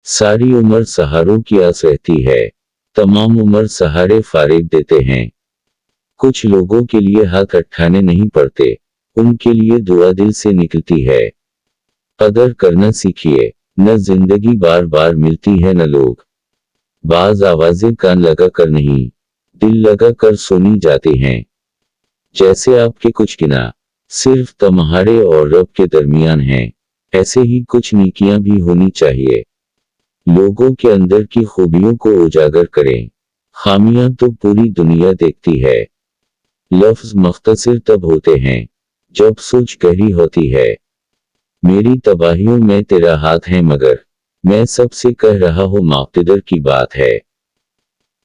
सारी उम्र सहारों की आस रहती है, तमाम उम्र सहारे फारिग देते हैं। कुछ लोगों के लिए हाथ अट्ठाने नहीं पड़ते, उनके लिए दुआ दिल से निकलती है। कदर करना सीखिए, न जिंदगी बार बार मिलती है न लोग। बाज आवाजें कान लगा कर नहीं, दिल लगा कर सुनी जाती हैं। जैसे आपके कुछ गिना सिर्फ तुम्हारे और रब के दरमियान हैं, ऐसे ही कुछ नेकियां भी होनी चाहिए। लोगों के अंदर की खूबियों को उजागर करें, खामियां तो पूरी दुनिया देखती है। लफ्ज मुख्तसर तब होते हैं जब सोच गहरी होती है। मेरी तबाहियों में तेरा हाथ है मगर मैं सबसे कह रहा हूँ माक़दर की बात है।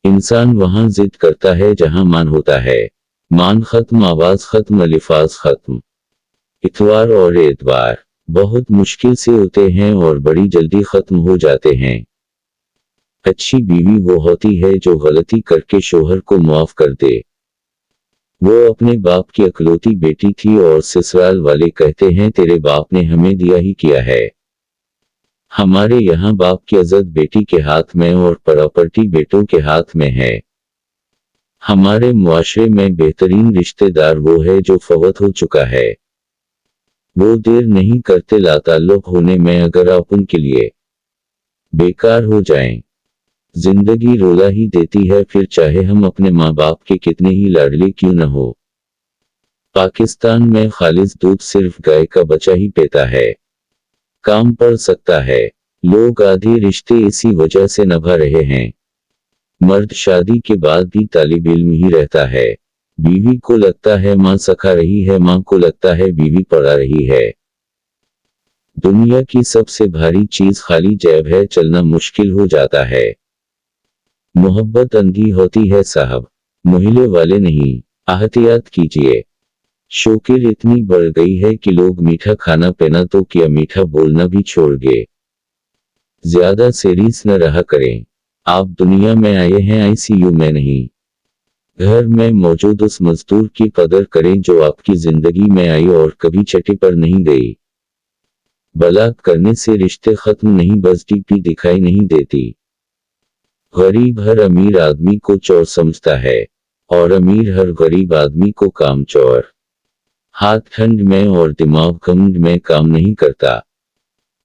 इंसान वहां जिद करता है जहां मान होता है। मान खत्म, आवाज खत्म, अलिफाज खत्म। इतवार और एतवार बहुत मुश्किल से होते हैं और बड़ी जल्दी खत्म हो जाते हैं। अच्छी बीवी वो होती है जो गलती करके शोहर को माफ कर दे। वो अपने बाप की अकलौती बेटी थी और ससुराल वाले कहते हैं तेरे बाप ने हमें दिया ही किया है। हमारे यहाँ बाप की इज्जत बेटी के हाथ में और प्रॉपर्टी बेटों के हाथ में है। हमारे मुआशरे में बेहतरीन रिश्तेदार वो है जो फौत हो चुका है। वो देर नहीं करते लाताल्लुक होने में अगर आप उनके लिए बेकार हो जाएं। जिंदगी रोला ही देती है फिर चाहे हम अपने माँ बाप के कितने ही लाडले क्यों न हो। पाकिस्तान में खालिस दूध सिर्फ गाय का बच्चा ही पीता है। काम पड़ सकता है, लोग आधे रिश्ते इसी वजह से निभा रहे हैं। मर्द शादी के बाद भी तालिब इल्म ही रहता है। बीवी को लगता है माँ सिखा रही है, माँ को लगता है बीवी पढ़ा रही है। दुनिया की सबसे भारी चीज खाली जेब है, चलना मुश्किल हो जाता है। मोहब्बत अंधी होती है साहब, मोहल्ले वाले नहीं, एहतियात कीजिए। शौकीर इतनी बढ़ गई है कि लोग मीठा खाना पीना तो क्या मीठा बोलना भी छोड़ गए। ज्यादा सीरियस न रहा करें। आप दुनिया में आए हैं आईसीयू में नहीं। घर में मौजूद उस मजदूर की कदर करें जो आपकी जिंदगी में आई और कभी छठी पर नहीं गई। बलात करने से रिश्ते खत्म नहीं, बस डीपी दिखाई नहीं देती। गरीब हर अमीर आदमी को चोर समझता है और अमीर हर गरीब आदमी को कामचोर। हाथ ठंड में और दिमाग घमंड में काम नहीं करता।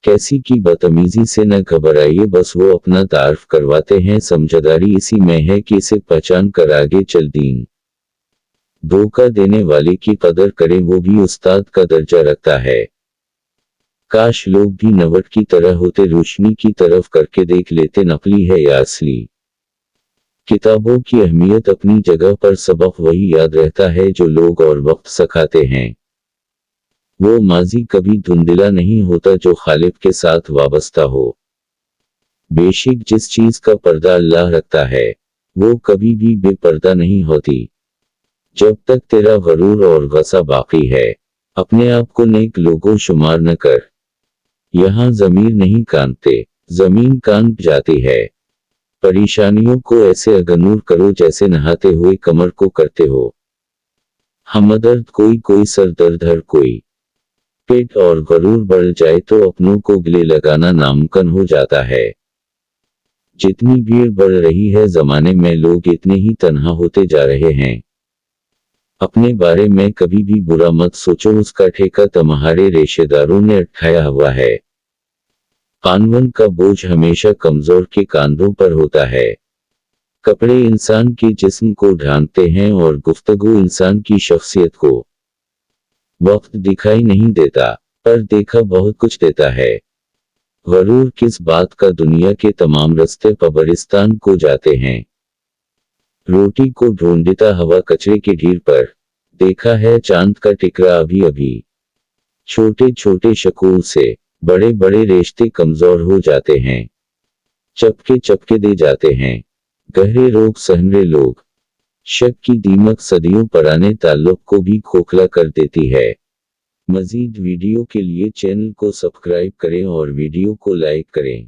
कैसी की बदतमीजी से न घबराइए, बस वो अपना तारीफ करवाते हैं। समझदारी इसी में है कि इसे पहचान कर आगे चल दीन। धोखा देने वाले की कदर करें, वो भी उस्ताद का दर्जा रखता है। काश लोग भी नवट की तरह होते, रोशनी की तरफ करके देख लेते नकली है या असली। किताबों की अहमियत अपनी जगह पर, सबक वही याद रहता है जो लोग और वक्त सिखाते हैं। वो माजी कभी धुंधला नहीं होता जो खालिक के साथ वाबस्ता हो। बेशक जिस चीज का पर्दा अल्लाह रखता है वो कभी भी बेपर्दा नहीं होती। जब तक तेरा गरूर और गसा बाकी है, अपने आप को नेक लोगों शुमार न कर। यहाँ जमीर नहीं कांपते, जमीन कांप जाती है। परेशानियों को ऐसे अगनूर करो जैसे नहाते हुए कमर को करते हो। हमदर्द कोई, कोई सर दर्द हर कोई। पेट और गरूर बढ़ जाए तो अपनों को गले लगाना नामुमकिन हो जाता है। जितनी भीड़ बढ़ रही है जमाने में, लोग इतने ही तन्हा होते जा रहे हैं। अपने बारे में कभी भी बुरा मत सोचो, उसका ठेका तुम्हारे रिश्तेदारों ने उठाया हुआ है। कानून का बोझ हमेशा कमजोर के कांधों पर होता है। कपड़े इंसान के जिस्म को ढांकते हैं और गुफ्तगू इंसान की शख्सियत को। वक्त दिखाई नहीं देता पर देखा बहुत कुछ देता है। गरूर किस बात का, दुनिया के तमाम रास्ते कब्रिस्तान को जाते हैं। रोटी को ढूंढता हवा कचरे के ढेर पर, देखा है चांद का टिकरा अभी अभी। छोटे छोटे शकूल से बड़े बड़े रिश्ते कमजोर हो जाते हैं, चपके चपके दे जाते हैं। गहरे रोग सहने लोग, शक की दीमक सदियों पुराने ताल्लुक को भी खोखला कर देती है। मजीद वीडियो के लिए चैनल को सब्सक्राइब करें और वीडियो को लाइक करें।